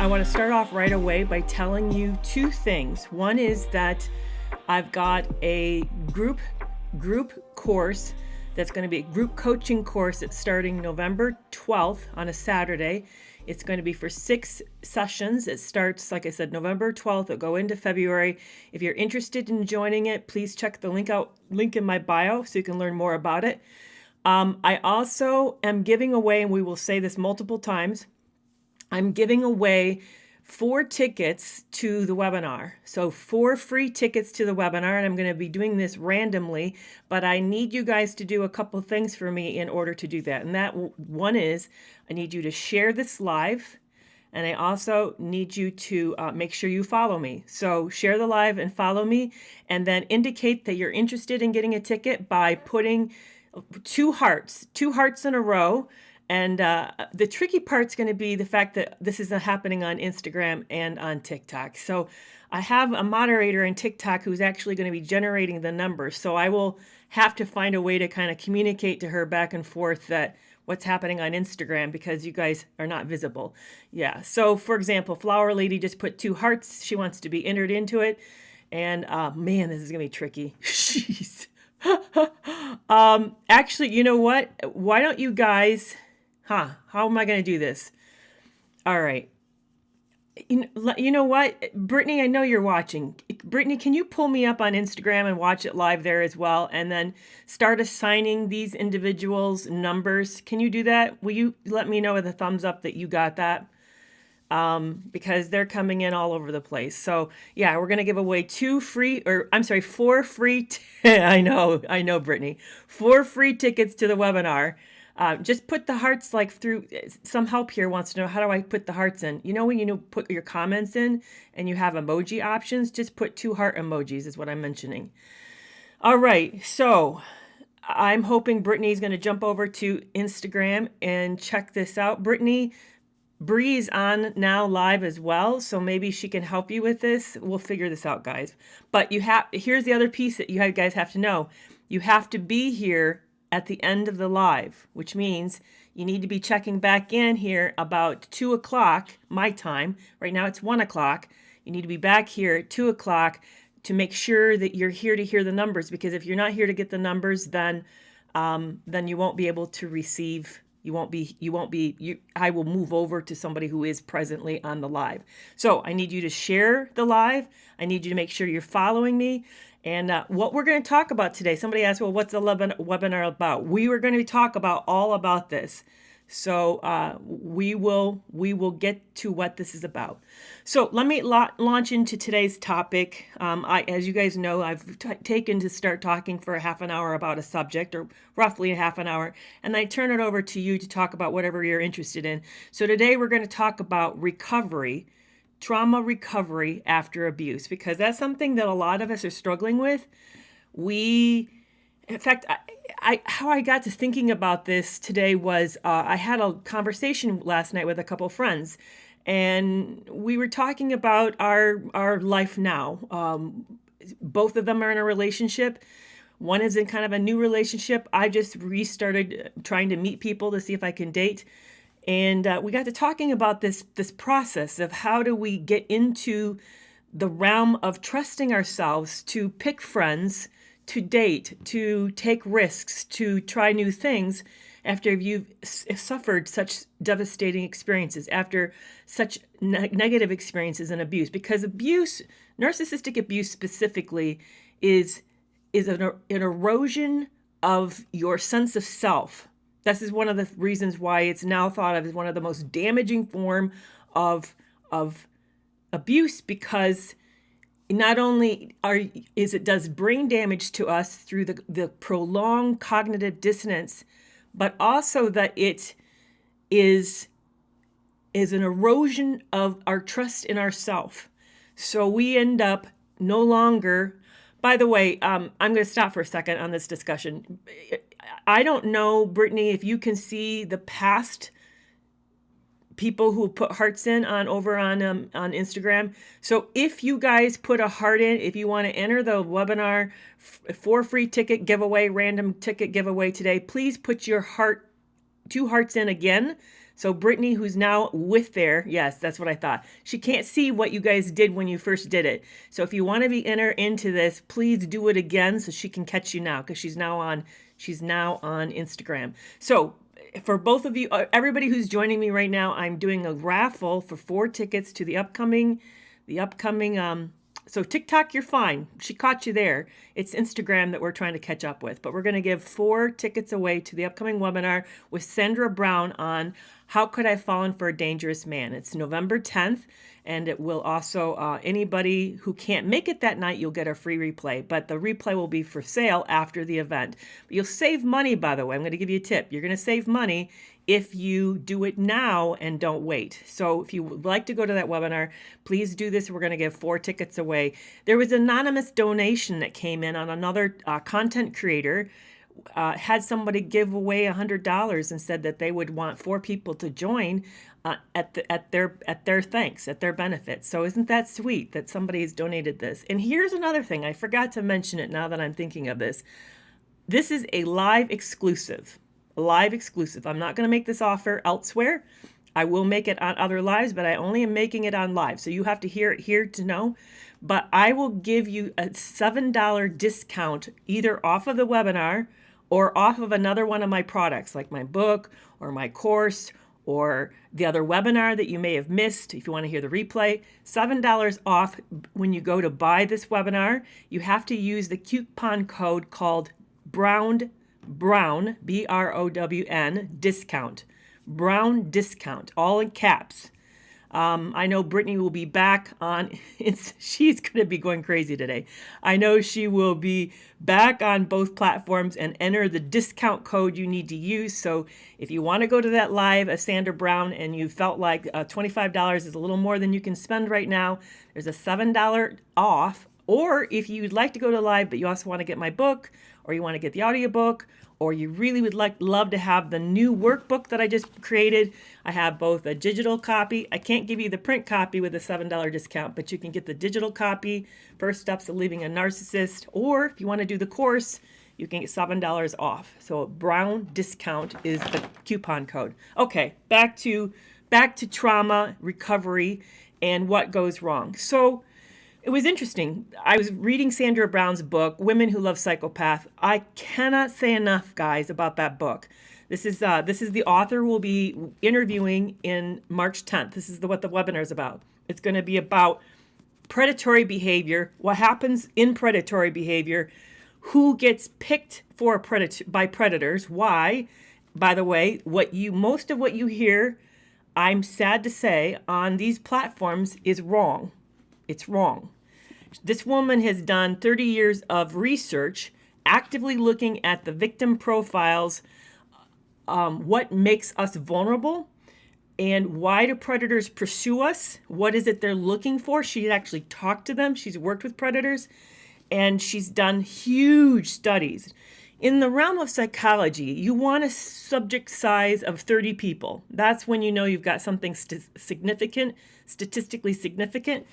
I want to start off right away by telling you two things. One is that I've got a group course that's going to be a group coaching course that's starting November 12th on a Saturday. It's going to be for 6 sessions. It starts, like I said, November 12th. It'll go into February. If you're interested in joining it, please check the link in my bio so you can learn more about it. I also am giving away, and we will say this multiple times, I'm giving away 4 tickets to the webinar. So 4 free tickets to the webinar, and I'm going to be doing this randomly, but I need you guys to do a couple things for me in order to do that. And that one is I need you to share this live, and I also need you to make sure you follow me. So share the live and follow me, and then indicate that you're interested in getting a ticket by putting 2 hearts in a row. And the tricky part's going to be the fact that this is happening on Instagram and on TikTok. So I have a moderator in TikTok who's actually going to be generating the numbers. So I will have to find a way to kind of communicate to her back and forth that what's happening on Instagram because you guys are not visible. Yeah. So for example, Flower Lady just put 2 hearts. She wants to be entered into it. And man, this is going to be tricky. Jeez. Actually, you know what? Why don't you guys... How am I going to do this? All right. You know what? Brittany, I know you're watching. Brittany, can you pull me up on Instagram and watch it live there as well? And then start assigning these individuals numbers. Can you do that? Will you let me know with a thumbs up that you got that? Because they're coming in all over the place. So yeah, we're going to give away 4 free, I know, Brittany, 4 free tickets to the webinar. Just put the hearts through. Some help here wants to know, how do I put the hearts in? You know, when you put your comments in and you have emoji options, just put 2 heart emojis is what I'm mentioning. All right. So I'm hoping Brittany's going to jump over to Instagram and check this out. Brittany, Bree's on now live as well. So maybe she can help you with this. We'll figure this out, guys. But here's the other piece that you guys have to know. You have to be here at the end of the live, which means you need to be checking back in here about 2 o'clock, my time. Right now it's 1 o'clock. You need to be back here at 2 o'clock to make sure that you're here to hear the numbers, because if you're not here to get the numbers, then you won't be able to receive. I will move over to somebody who is presently on the live. So I need you to share the live. I need you to make sure you're following me. And what we're going to talk about today, somebody asked, well, what's the webinar about? We were going to talk about all about this. So we will get to what this is about. So let me launch into today's topic. As you guys know, I've taken to start talking for a half an hour about a subject, or roughly a half an hour, and I turn it over to you to talk about whatever you're interested in. So today we're going to talk about recovery, trauma recovery after abuse, because that's something that a lot of us are struggling with. In fact, how I got to thinking about this today was I had a conversation last night with a couple friends, and we were talking about our life now. Both of them are in a relationship. One is in kind of a new relationship. I just restarted trying to meet people to see if I can date. And we got to talking about this process of how do we get into the realm of trusting ourselves to pick friends, to date, to take risks, to try new things after you've suffered such devastating experiences, after such negative experiences and abuse. Because abuse, narcissistic abuse specifically, is an erosion of your sense of self. This is one of the reasons why it's now thought of as one of the most damaging form of abuse, because not only does brain damage to us through the prolonged cognitive dissonance, but also that it is an erosion of our trust in ourself. So we end up no longer. By the way, I'm going to stop for a second on this discussion. I don't know, Brittany, if you can see the past people who put hearts in over on Instagram. So if you guys put a heart in, if you want to enter the webinar for free ticket giveaway, random ticket giveaway today, please put your 2 hearts in again. So Brittany, who's now with there, yes, that's what I thought. She can't see what you guys did when you first did it. So if you want to be into this, please do it again so she can catch you now, because she's now on Instagram. So for both of you, everybody who's joining me right now, I'm doing a raffle for 4 tickets to the upcoming so TikTok, you're fine. She caught you there. It's Instagram that we're trying to catch up with. But we're going to give 4 tickets away to the upcoming webinar with Sandra Brown on How Could I Have Fallen for a Dangerous Man? It's November 10th, and it will also, anybody who can't make it that night, you'll get a free replay. But the replay will be for sale after the event. But you'll save money, by the way. I'm going to give you a tip. You're going to save money if you do it now and don't wait. So if you would like to go to that webinar, please do this. We're going to give 4 tickets away. There was an anonymous donation that came in on another content creator. Had somebody give away $100 and said that they would want 4 people to join at their thanks, at their benefit. So isn't that sweet that somebody has donated this? And here's another thing. I forgot to mention it now that I'm thinking of this. This is a live exclusive. I'm not going to make this offer elsewhere. I will make it on other lives, but I only am making it on live. So you have to hear it here to know. But I will give you a $7 discount either off of the webinar or off of another one of my products, like my book or my course or the other webinar that you may have missed. If you want to hear the replay, $7 off when you go to buy this webinar. You have to use the coupon code called Brown, Brown, BROWN, discount. Brown discount, all in caps. I know Brittany will be back on, she's going to be going crazy today. I know she will be back on both platforms and enter the discount code you need to use. So if you want to go to that live of Sandra Brown and you felt like $25 is a little more than you can spend right now, there's a $7 off. Or if you'd like to go to live, but you also want to get my book, or you want to get the audiobook, or you really would love to have the new workbook that I just created. I have both a digital copy. I can't give you the print copy with a $7 discount, but you can get the digital copy, First Steps of Leaving a Narcissist, or if you want to do the course, you can get $7 off. So Brown discount is the coupon code. Okay, back to trauma recovery and what goes wrong. So it was interesting. I was reading Sandra Brown's book, Women Who Love Psychopath. I cannot say enough, guys, about that book. This is the author we'll be interviewing in March 10th. This is what the webinar is about. It's going to be about predatory behavior, what happens in predatory behavior, who gets picked for by predators, why. By the way, most of what you hear, I'm sad to say, on these platforms is wrong. It's wrong. This woman has done 30 years of research, actively looking at the victim profiles, what makes us vulnerable, and why do predators pursue us? What is it they're looking for? She actually talked to them. She's worked with predators, and she's done huge studies. In the realm of psychology, you want a subject size of 30 people. That's when you know you've got something statistically significant.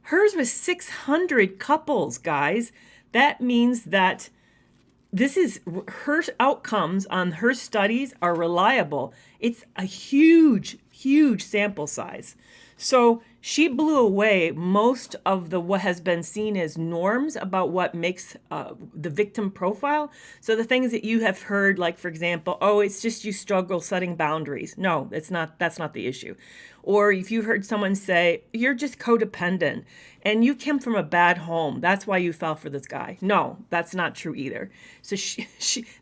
Hers was 600 couples, guys. That means that her outcomes on her studies are reliable. It's a huge, huge sample size. So she blew away most of what has been seen as norms about what makes the victim profile. So the things that you have heard, like, for example, oh, it's just you struggle setting boundaries. No, that's not the issue. Or if you heard someone say, you're just codependent and you came from a bad home, that's why you fell for this guy. No, that's not true either. So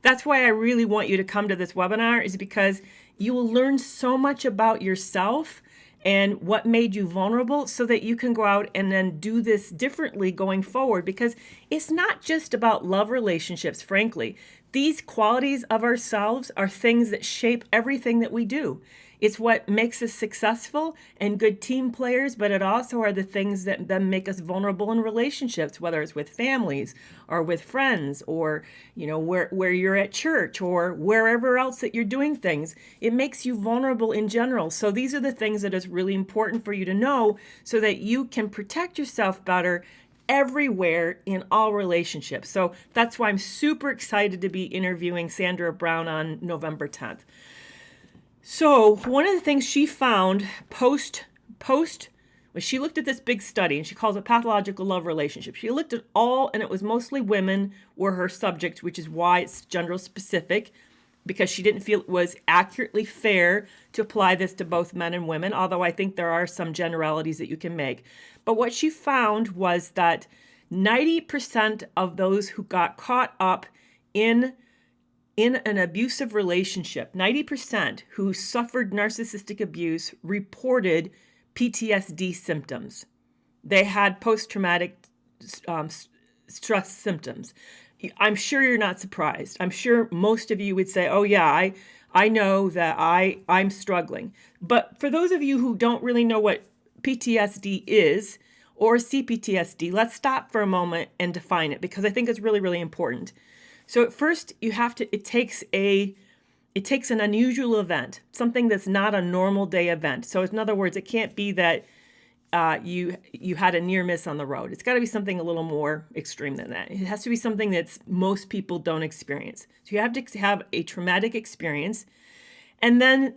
that's why I really want you to come to this webinar, is because you will learn so much about yourself and what made you vulnerable, so that you can go out and then do this differently going forward. Because it's not just about love relationships, frankly. These qualities of ourselves are things that shape everything that we do. It's what makes us successful and good team players, but it also are the things that then make us vulnerable in relationships, whether it's with families or with friends, or, you know, where you're at church or wherever else that you're doing things. It makes you vulnerable in general. So these are the things that is really important for you to know, so that you can protect yourself better everywhere in all relationships. So that's why I'm super excited to be interviewing Sandra Brown on November 10th. So one of the things she found post when she looked at this big study, and she calls it pathological love relationship. She looked at all, and it was mostly women were her subjects, which is why it's gender specific, because she didn't feel it was accurately fair to apply this to both men and women, although I think there are some generalities that you can make. But what she found was that 90% of those who got caught up in an abusive relationship, 90% who suffered narcissistic abuse reported PTSD symptoms. They had post-traumatic um, stress symptoms. I'm sure you're not surprised. I'm sure most of you would say, oh yeah, I know that I'm struggling. But for those of you who don't really know what PTSD is or CPTSD, let's stop for a moment and define it, because I think it's really, really important. So at first it takes an unusual event, something that's not a normal day event. So in other words, it can't be that you had a near miss on the road. It's got to be something a little more extreme than that. It has to be something that most people don't experience. So you have to have a traumatic experience, and then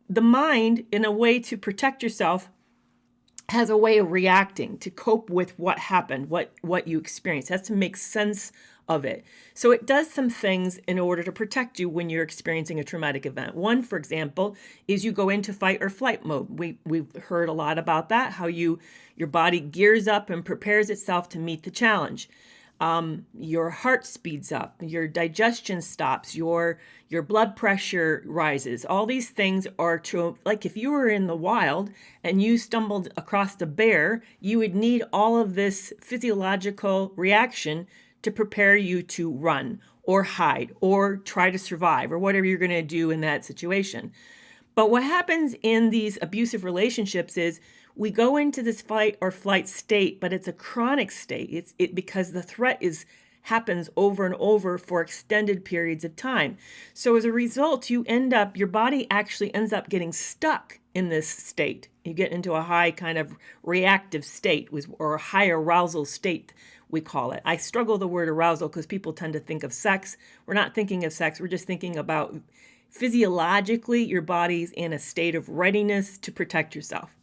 the mind, in a way to protect yourself, has a way of reacting to cope with what happened, what you experienced. It has to make sense of it. So it does some things in order to protect you when you're experiencing a traumatic event. One, for example, is you go into fight or flight mode. We've heard a lot about that, how your body gears up and prepares itself to meet the challenge. Your heart speeds up, your digestion stops, your blood pressure rises. All these things are true. Like if you were in the wild and you stumbled across a bear, you would need all of this physiological reaction to prepare you to run or hide or try to survive or whatever you're going to do in that situation. But what happens in these abusive relationships is we go into this fight or flight state, but it's a chronic state. It's because the threat happens over and over for extended periods of time. So as a result, your body actually ends up getting stuck in this state. You get into a high kind of reactive state, or a high arousal state, we call it. I struggle with the word arousal because people tend to think of sex. We're not thinking of sex. We're just thinking about physiologically, your body's in a state of readiness to protect yourself.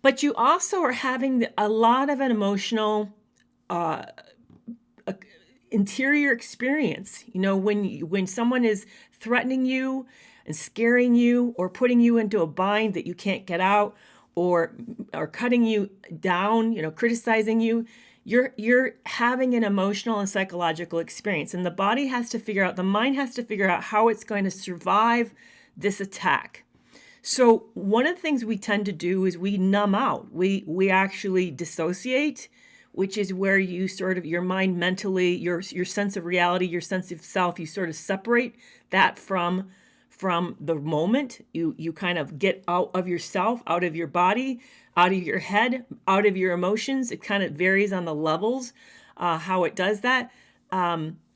But you also are having a lot of an emotional interior experience. You know, when someone is threatening you and scaring you or putting you into a bind that you can't get out, or cutting you down, criticizing you, you're having an emotional and psychological experience. And the mind has to figure out how it's going to survive this attack. So one of the things we tend to do is we numb out. We actually dissociate, which is where you sort of, your mind mentally, your sense of reality, your sense of self, you sort of separate that from the moment. You kind of get out of yourself, out of your body, out of your head, out of your emotions. It kind of varies on the levels how it does that.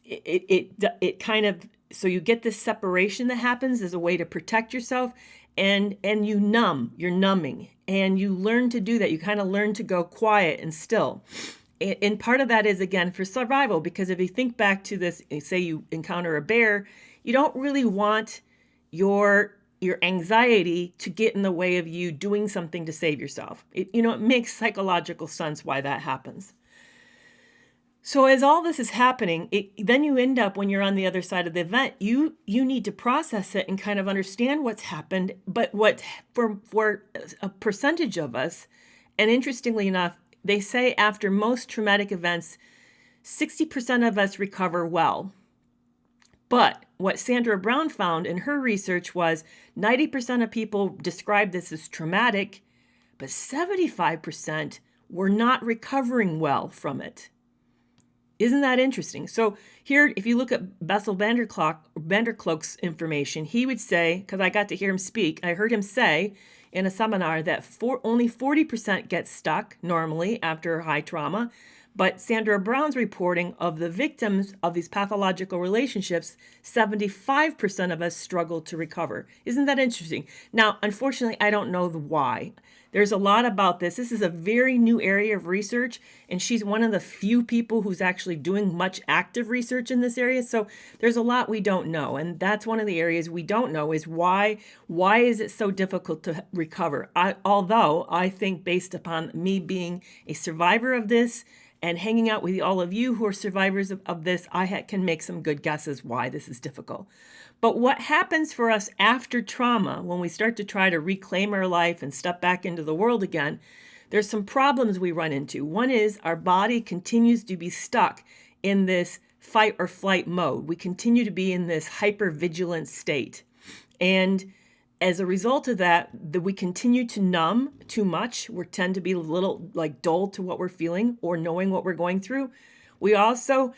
It kind of, so you get this separation that happens as a way to protect yourself, and you're numbing, and you learn to do that. You kind of learn to go quiet and still. And part of that is, again, for survival, because if you think back to this, say you encounter a bear, you don't really want your anxiety to get in the way of you doing something to save yourself. It makes psychological sense why that happens. So as all this is happening, then you end up, when you're on the other side of the event, you need to process it and kind of understand what's happened. But what for a percentage of us, and interestingly enough, they say after most traumatic events, 60% of us recover well. But what Sandra Brown found in her research was 90% of people described this as traumatic, but 75% were not recovering well from it. Isn't that interesting? So here, if you look at Bessel van der Kolk's information, he would say, because I got to hear him speak, I heard him say in a seminar that only 40% get stuck normally after high trauma, But Sandra Brown's reporting of the victims of these pathological relationships, 75% of us struggle to recover. Isn't that interesting? Now, unfortunately, I don't know the why. There's a lot about this. This is a very new area of research, and she's one of the few people who's actually doing much active research in this area. So there's a lot we don't know, and that's one of the areas we don't know is why is it so difficult to recover? Although I think based upon me being a survivor of this and hanging out with all of you who are survivors of this, I can make some good guesses why this is difficult. But what happens for us after trauma, when we start to try to reclaim our life and step back into the world again, there's some problems we run into. One is our body continues to be stuck in this fight or flight mode. We continue to be in this hypervigilant state. And as a result of that, we continue to numb too much. We tend to be a little like dull to what we're feeling or knowing what we're going through. We also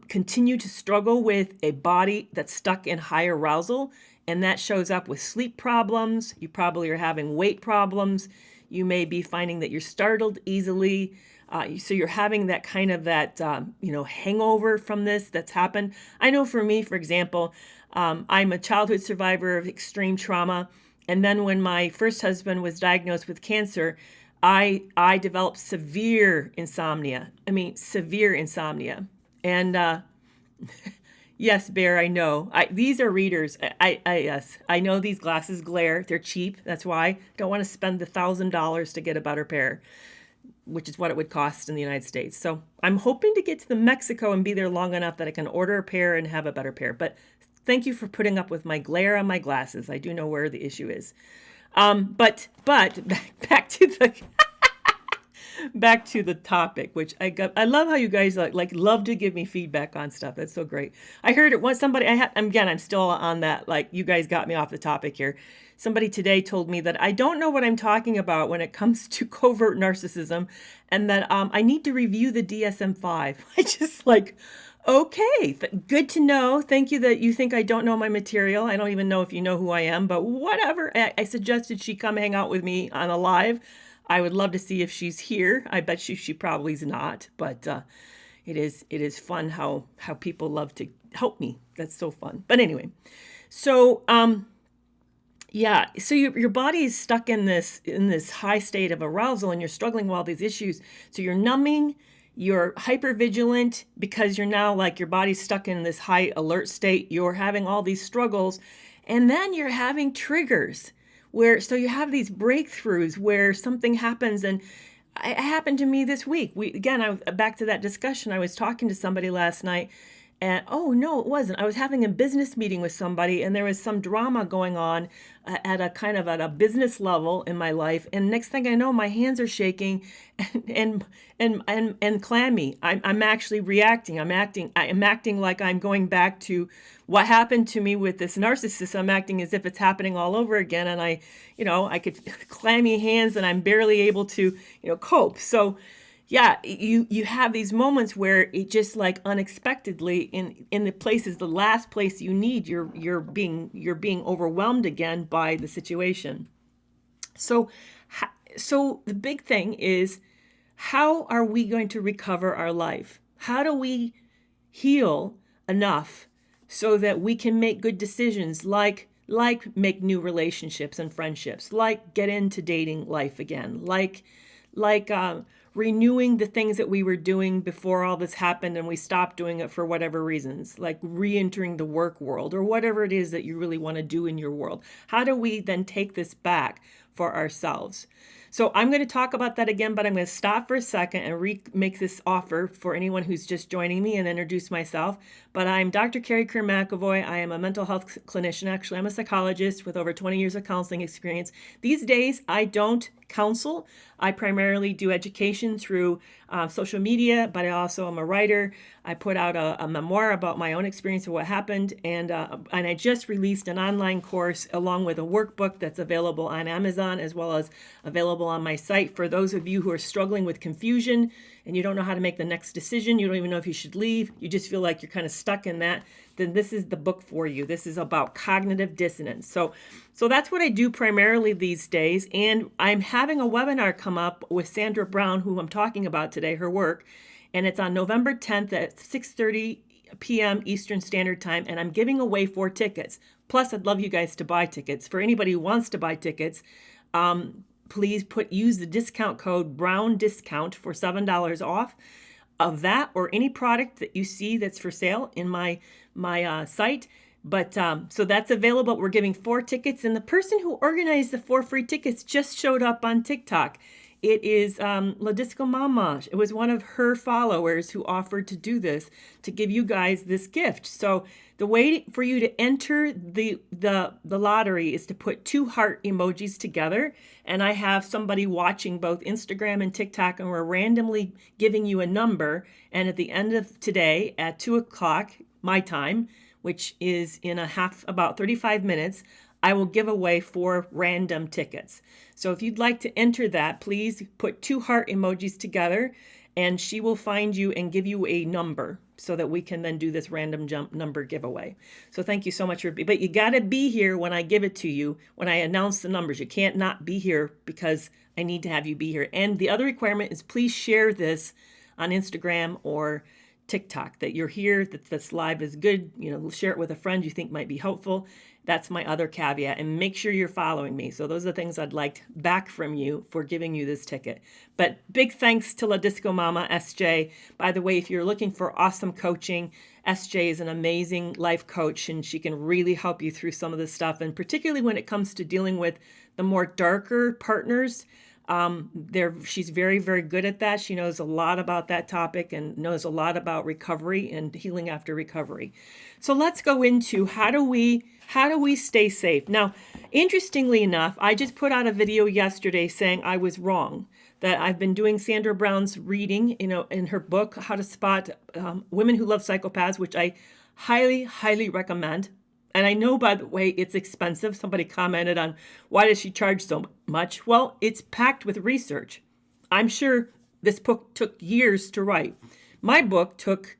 continue to struggle with a body that's stuck in high arousal, and that shows up with sleep problems. You probably are having weight problems. You may be finding that you're startled easily. So you're having that kind of hangover from this that's happened. I know for me, for example, I'm a childhood survivor of extreme trauma. And then when my first husband was diagnosed with cancer, I developed severe insomnia. Severe insomnia. And yes, Bear, I know. These are readers. Yes, I know these glasses glare. They're cheap. That's why I don't want to spend the $1,000 to get a better pair, which is what it would cost in the United States. So I'm hoping to get to Mexico and be there long enough that I can order a pair and have a better pair. But thank you for putting up with my glare on my glasses. I do know where the issue is. But back to the back to the topic, which I love how you guys like love to give me feedback on stuff. That's so great. I heard it once somebody I'm still on that, like, you guys got me off the topic here. Somebody today told me that I don't know what I'm talking about when it comes to covert narcissism, and that I need to review the DSM-5. I just okay, good to know. Thank you that you think I don't know my material. I don't even know if you know who I am, but whatever. I suggested she come hang out with me on a live. I would love to see if she's here. I bet she probably is not, but it is fun how people love to help me. That's so fun. But anyway, so so your body is stuck in this high state of arousal, and you're struggling with all these issues. So you're numbing, you're hypervigilant because you're now your body's stuck in this high alert state. You're having all these struggles, and then you're having triggers. So you have these breakthroughs where something happens, and it happened to me this week. Back to that discussion, I was talking to somebody last night, and oh no, it wasn't. I was having a business meeting with somebody, and there was some drama going on at a business level in my life. And next thing I know, my hands are shaking and clammy. I'm actually reacting. I'm acting like I'm going back to what happened to me with this narcissist. I'm acting as if it's happening all over again. And I could clammy hands, and I'm barely able to, cope. So yeah, you have these moments where it just unexpectedly in the places, the last place you need, you're being overwhelmed again by the situation. So the big thing is, how are we going to recover our life? How do we heal enough so that we can make good decisions, like make new relationships and friendships, like get into dating life again, like renewing the things that we were doing before all this happened and we stopped doing it for whatever reasons, like re-entering the work world or whatever it is that you really want to do in your world. How do we then take this back for ourselves? So I'm going to talk about that again, but I'm going to stop for a second and make this offer for anyone who's just joining me and introduce myself. But I'm Dr. Carrie Kerr McAvoy. I am a mental health clinician. Actually, I'm a psychologist with over 20 years of counseling experience. These days, I don't counsel. I primarily do education through social media, but I also am a writer. I put out a memoir about my own experience of what happened, and I just released an online course along with a workbook that's available on Amazon as well as available on my site for those of you who are struggling with confusion and you don't know how to make the next decision, you don't even know if you should leave, you just feel like you're kind of stuck in that, then this is the book for you. This is about cognitive dissonance. So that's what I do primarily these days. And I'm having a webinar come up with Sandra Brown, who I'm talking about today, her work. And it's on November 10th at 6:30 p.m. Eastern Standard Time. And I'm giving away 4 tickets. Plus, I'd love you guys to buy tickets. For anybody who wants to buy tickets, please use the discount code Brown Discount for $7 off of that or any product that you see that's for sale in my site. But so that's available. We're giving 4 tickets, and the person who organized the 4 free tickets just showed up on TikTok. It is La Disco Mama. It was one of her followers who offered to do this, to give you guys this gift. So the way for you to enter the lottery is to put 2 heart emojis together. And I have somebody watching both Instagram and TikTok, and we're randomly giving you a number. And at the end of today at 2 o'clock, my time, which is in about 35 minutes, I will give away 4 random tickets. So if you'd like to enter that, please put 2 heart emojis together, and she will find you and give you a number so that we can then do this random number giveaway. So thank you so much but you got to be here when I give it to you, when I announce the numbers. You can't not be here because I need to have you be here. And the other requirement is please share this on Instagram or TikTok, that you're here, that this live is good. Share it with a friend you think might be helpful. That's my other caveat. And make sure you're following me. So those are the things I'd like back from you for giving you this ticket. But big thanks to La Disco Mama, SJ. By the way, if you're looking for awesome coaching, SJ is an amazing life coach, and she can really help you through some of this stuff. And particularly when it comes to dealing with the more darker partners, she's very, very good at that. She knows a lot about that topic and knows a lot about recovery and healing after recovery. So let's go into how do we stay safe? Now, interestingly enough, I just put out a video yesterday saying I was wrong, that I've been doing Sandra Brown's reading, in her book, How to Spot Women Who Love Psychopaths, which I highly, highly recommend. And I know, by the way, it's expensive. Somebody commented on, why does she charge so much? Well, it's packed with research. I'm sure this book took years to write. My book took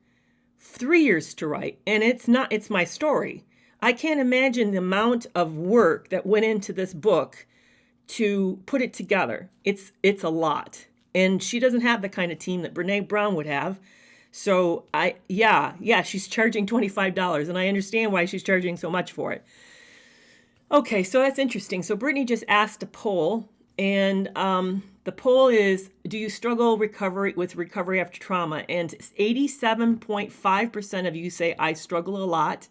3 years to write, and it's my story. I can't imagine the amount of work that went into this book to put it together. It's a lot. And she doesn't have the kind of team that Brene Brown would have. So she's charging $25, and I understand why she's charging so much for it. Okay, so that's interesting. So Brittany just asked a poll, and the poll is, do you struggle with recovery after trauma? And 87.5% of you say I struggle a lot,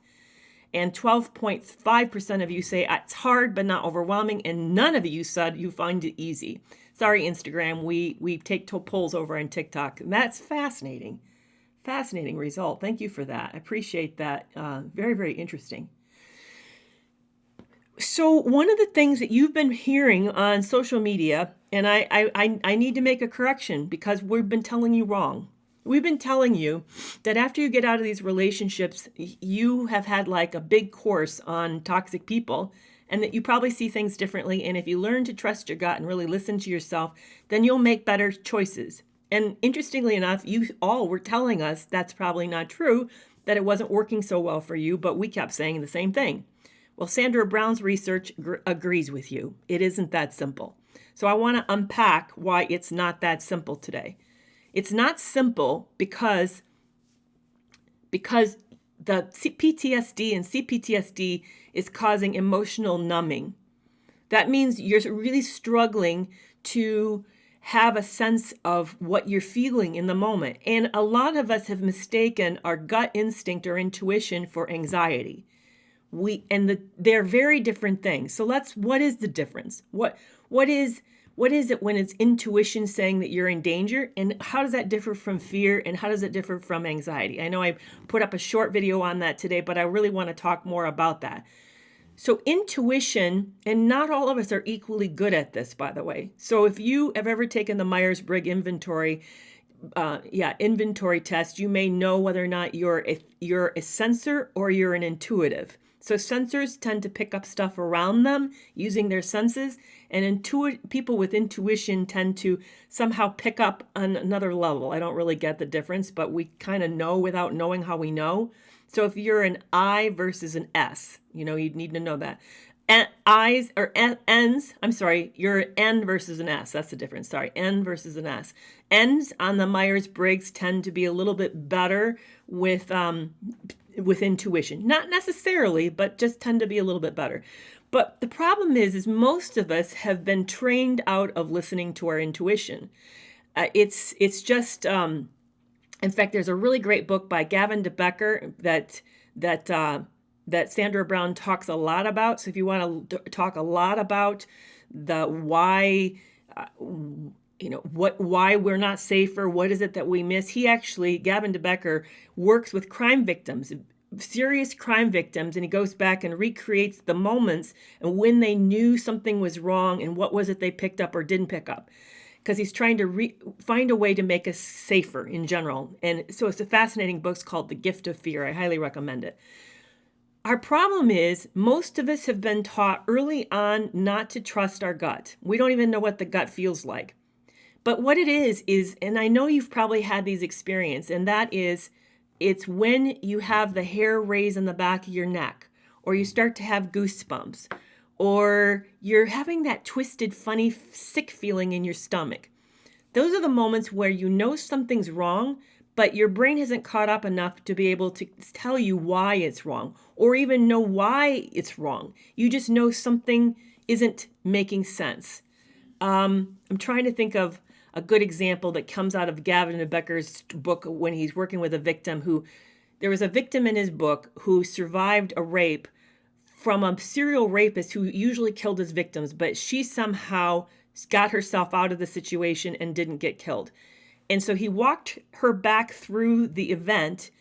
and 12.5% of you say it's hard but not overwhelming, and none of you said you find it easy. Sorry, Instagram, we take polls over on TikTok, and that's fascinating. Fascinating result. Thank you for that. I appreciate that. Very, very interesting. So one of the things that you've been hearing on social media, and I need to make a correction because we've been telling you wrong. We've been telling you that after you get out of these relationships, you have had like a big course on toxic people, and that you probably see things differently. And if you learn to trust your gut and really listen to yourself, then you'll make better choices. And interestingly enough, you all were telling us that's probably not true, that it wasn't working so well for you, but we kept saying the same thing. Well, Sandra Brown's research agrees with you. It isn't that simple. So I want to unpack why it's not that simple today. It's not simple because the PTSD and CPTSD is causing emotional numbing. That means you're really struggling to have a sense of what you're feeling in the moment. And a lot of us have mistaken our gut instinct or intuition for anxiety. They're very different things. So what is the difference? What is it when it's intuition saying that you're in danger? And how does that differ from fear? And how does it differ from anxiety? I know I put up a short video on that today, but I really want to talk more about that. So intuition, and not all of us are equally good at this, by the way. So if you have ever taken the Myers-Briggs inventory test, you may know whether or not you're a sensor or you're an intuitive. So sensors tend to pick up stuff around them using their senses, and people with intuition tend to somehow pick up on another level. I don't really get the difference, but we kind of know without knowing how we know. So if you're an I versus an S, you'd need to know that. I's or N's, I'm sorry, you're an N versus an S. That's the difference. Sorry, N versus an S. N's on the Myers-Briggs tend to be a little bit better with intuition. Not necessarily, but just tend to be a little bit better. But the problem is most of us have been trained out of listening to our intuition. It's just, in fact, there's a really great book by Gavin DeBecker that Sandra Brown talks a lot about. So if you want to talk a lot about the why, why we're not safer, what is it that we miss? Gavin DeBecker works with crime victims, serious crime victims, and he goes back and recreates the moments and when they knew something was wrong and what was it they picked up or didn't pick up. Because he's trying to find a way to make us safer in general. And so it's a fascinating book. It's called The Gift of Fear. I highly recommend it. Our problem is most of us have been taught early on not to trust our gut. We don't even know what the gut feels like. But what it is, and I know you've probably had these experiences, and that is, it's when you have the hair raise on the back of your neck, or you start to have goosebumps, or you're having that twisted, funny, sick feeling in your stomach. Those are the moments where you know something's wrong, but your brain hasn't caught up enough to be able to tell you why it's wrong, or even know why it's wrong. You just know something isn't making sense. I'm trying to think of a good example that comes out of Gavin DeBecker's book when he's working with a victim there was a victim in his book who survived a rape from a serial rapist who usually killed his victims, but she somehow got herself out of the situation and didn't get killed. And so he walked her back through the event,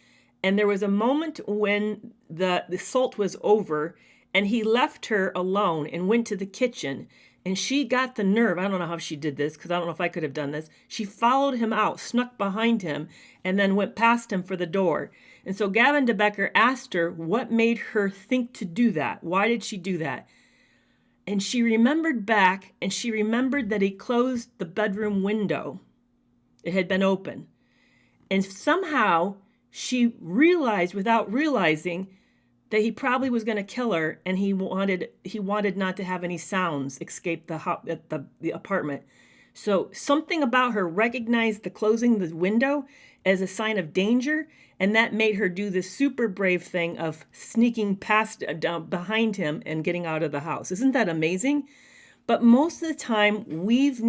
and there was a moment when the assault was over, and he left her alone and went to the kitchen, and she got the nerve. I don't know how she did this, because I don't know if I could have done this. She followed him out, snuck behind him, and then went past him for the door. And so Gavin DeBecker asked her what made her think to do that. Why did she do that? And she remembered back, and she remembered that he closed the bedroom window. It had been open. And somehow she realized without realizing that he probably was going to kill her, and he wanted not to have any sounds escape the apartment. So something about her recognized the closing the window as a sign of danger, and that made her do this super brave thing of sneaking past behind him and getting out of the house. Isn't that amazing? But most of the time we've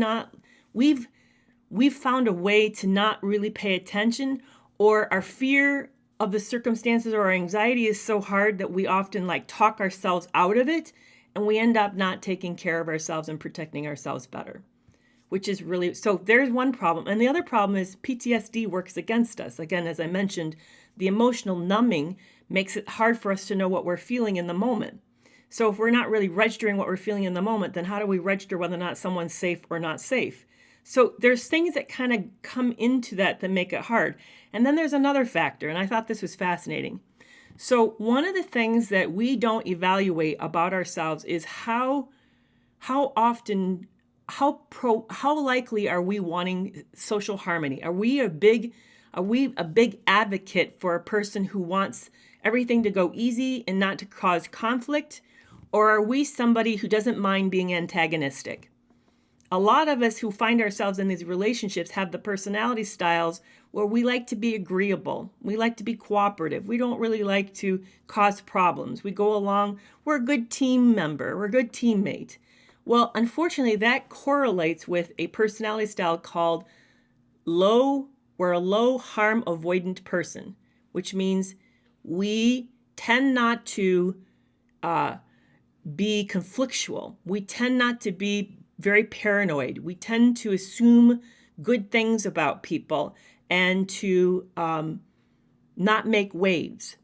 found a way to not really pay attention, or our fear of the circumstances or our anxiety is so hard that we often talk ourselves out of it, and we end up not taking care of ourselves and protecting ourselves better, which is really, so there's one problem. And the other problem is PTSD works against us. Again, as I mentioned, the emotional numbing makes it hard for us to know what we're feeling in the moment. So if we're not really registering what we're feeling in the moment, then how do we register whether or not someone's safe or not safe? So there's things that kind of come into that make it hard. And then there's another factor, and I thought this was fascinating. So one of the things that we don't evaluate about ourselves is how often, how likely are we wanting social harmony? Are we a big advocate for a person who wants everything to go easy and not to cause conflict? Or are we somebody who doesn't mind being antagonistic? A lot of us who find ourselves in these relationships have the personality styles where we like to be agreeable. We like to be cooperative. We don't really like to cause problems. We go along. We're a good team member. We're a good teammate. Well, unfortunately, that correlates with a personality style called we're a low harm avoidant person, which means we tend not to be conflictual. We tend not to be very paranoid. We tend to assume good things about people and to not make waves.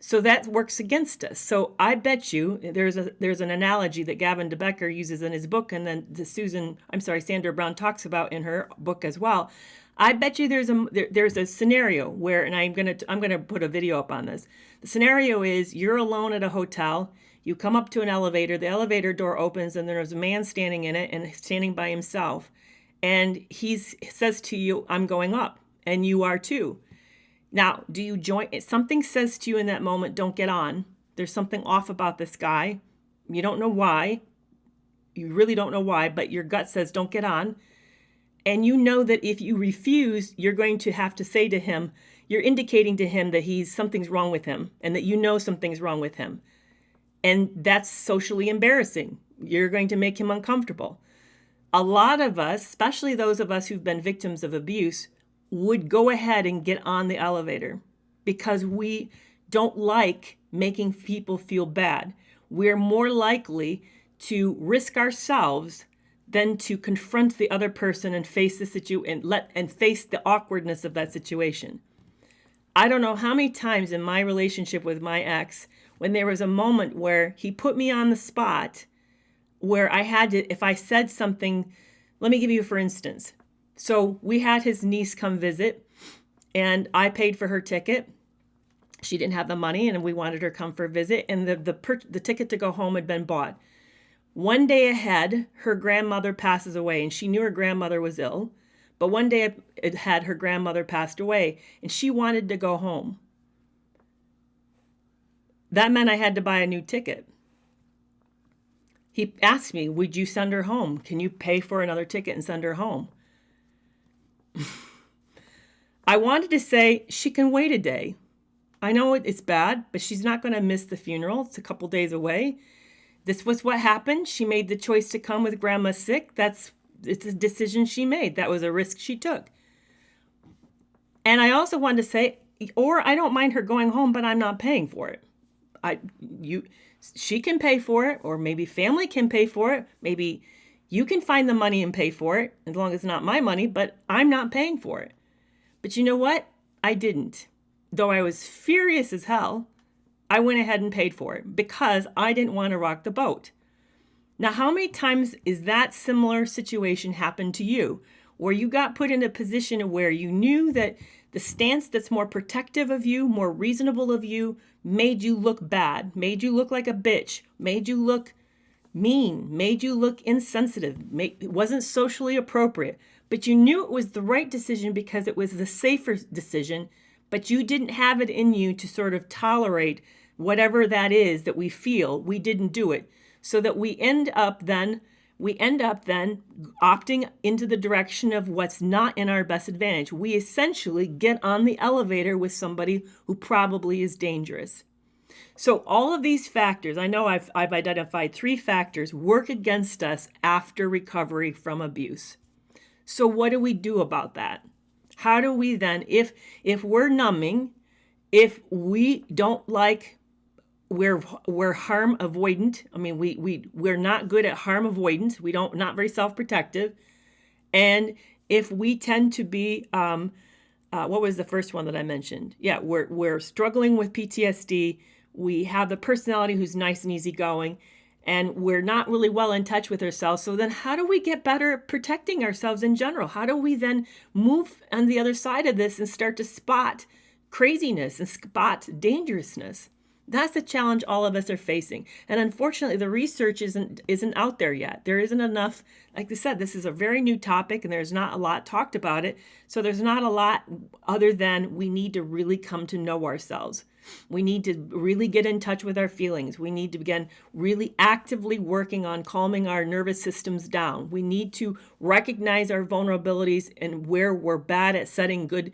So that works against us. So I bet you there's an analogy that Gavin DeBecker uses in his book, and then Sandra Brown talks about in her book as well. I bet you there's a scenario where, and I'm gonna put a video up on this. The scenario is you're alone at a hotel. You come up to an elevator. The elevator door opens, and there's a man standing in it and standing by himself. And he says to you, "I'm going up," and you are too. Now, do you join? Something says to you in that moment, "Don't get on." There's something off about this guy. You don't know why. You really don't know why, but your gut says, "Don't get on." And you know that if you refuse, you're going to have to say to him, you're indicating to him that something's wrong with him and that you know something's wrong with him. And that's socially embarrassing. You're going to make him uncomfortable. A lot of us, especially those of us who've been victims of abuse, would go ahead and get on the elevator because we don't like making people feel bad. We're more likely to risk ourselves than to confront the other person and face the and face the awkwardness of that situation. I don't know how many times in my relationship with my ex, when there was a moment where he put me on the spot, where I had to, if I said something, let me give you for instance. So we had his niece come visit, and I paid for her ticket. She didn't have the money, and we wanted her to come for a visit, and the ticket to go home had been bought. One day ahead, her grandmother passes away, and she knew her grandmother was ill. But one day ahead, her grandmother passed away, and she wanted to go home. That meant I had to buy a new ticket. He asked me, "Would you send her home? Can you pay for another ticket and send her home?" I wanted to say, she can wait a day. I know it's bad, but she's not going to miss the funeral. It's a couple days away. This was what happened. She made the choice to come with grandma sick. It's a decision she made. That was a risk she took. And I also wanted to say, or I don't mind her going home, but I'm not paying for it. She can pay for it, or maybe family can pay for it. Maybe you can find the money and pay for it, as long as it's not my money, but I'm not paying for it. But you know what? I didn't. Though I was furious as hell, I went ahead and paid for it because I didn't want to rock the boat. Now, how many times is that similar situation happened to you, where you got put in a position where you knew that the stance that's more protective of you, more reasonable of you, made you look bad, made you look like a bitch, made you look mean, made you look insensitive, it wasn't socially appropriate, but you knew it was the right decision because it was the safer decision, but you didn't have it in you to sort of tolerate whatever that is that we feel. We didn't do it. So that we end up then opting into the direction of what's not in our best advantage. We essentially get on the elevator with somebody who probably is dangerous. So all of these factors, I know I've identified 3 factors, work against us after recovery from abuse. So what do we do about that? How do we then, if we're numbing, if we don't like, we're harm avoidant. I mean, we're not good at harm avoidance. Not very self-protective. And if we tend to be, what was the first one that I mentioned? Yeah, we're struggling with PTSD. We have the personality who's nice and easygoing, and we're not really well in touch with ourselves. So then how do we get better at protecting ourselves in general? How do we then move on the other side of this and start to spot craziness and spot dangerousness? That's the challenge all of us are facing. And unfortunately, the research isn't out there yet. There isn't enough. Like I said, this is a very new topic and there's not a lot talked about it. So there's not a lot other than we need to really come to know ourselves. We need to really get in touch with our feelings. We need to begin really actively working on calming our nervous systems down. We need to recognize our vulnerabilities and where we're bad at setting good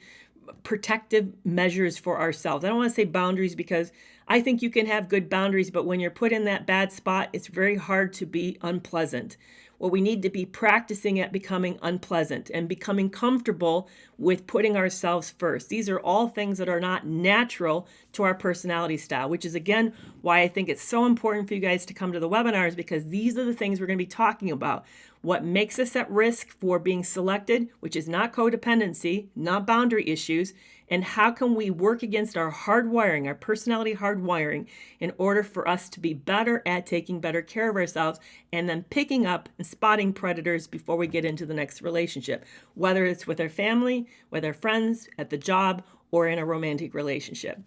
protective measures for ourselves. I don't want to say boundaries because I think you can have good boundaries, but when you're put in that bad spot, it's very hard to be unpleasant. Well, we need to be practicing at becoming unpleasant and becoming comfortable with putting ourselves first. These are all things that are not natural to our personality style, which is, again, why I think it's so important for you guys to come to the webinars, because these are the things we're going to be talking about. what makes us at risk for being selected, which is not codependency, not boundary issues, and how can we work against our hardwiring, our personality hardwiring, in order for us to be better at taking better care of ourselves and then picking up and spotting predators before we get into the next relationship, whether it's with our family, with our friends, at the job, or in a romantic relationship.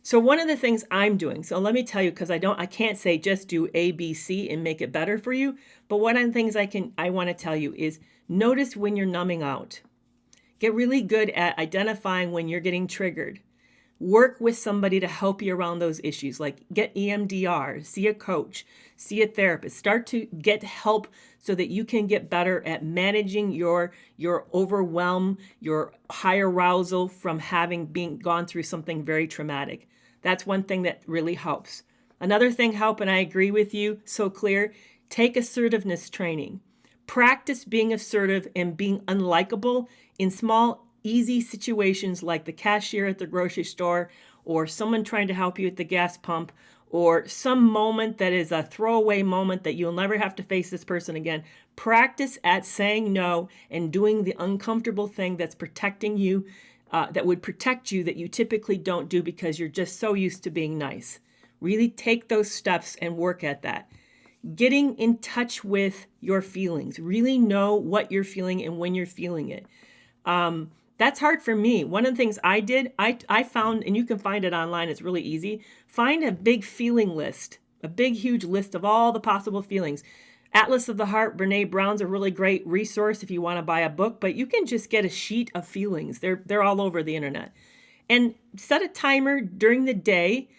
So one of the things I'm doing, so let me tell you, because I can't say just do A, B, C and make it better for you. But one of the things I want to tell you is notice when you're numbing out. Get really good at identifying when you're getting triggered. Work with somebody to help you around those issues, like get EMDR, see a coach, see a therapist. Start to get help so that you can get better at managing your overwhelm, your high arousal from having gone through something very traumatic. That's one thing that really helps. Another thing and I agree with you, so clear, take assertiveness training. Practice being assertive and being unlikable in small, easy situations like the cashier at the grocery store, or someone trying to help you at the gas pump, or some moment that is a throwaway moment that you'll never have to face this person again. Practice at saying no and doing the uncomfortable thing that's protecting you, that would protect you, that you typically don't do because you're just so used to being nice. Really take those steps and work at that. Getting in touch with your feelings. Really know what you're feeling and when you're feeling it. That's hard for me. One of the things I did, I found, and you can find it online, it's really easy, find a big feeling list, a big, huge list of all the possible feelings. Atlas of the Heart, Brene Brown's a really great resource if you want to buy a book, but you can just get a sheet of feelings. They're all over the internet. And set a timer during the day,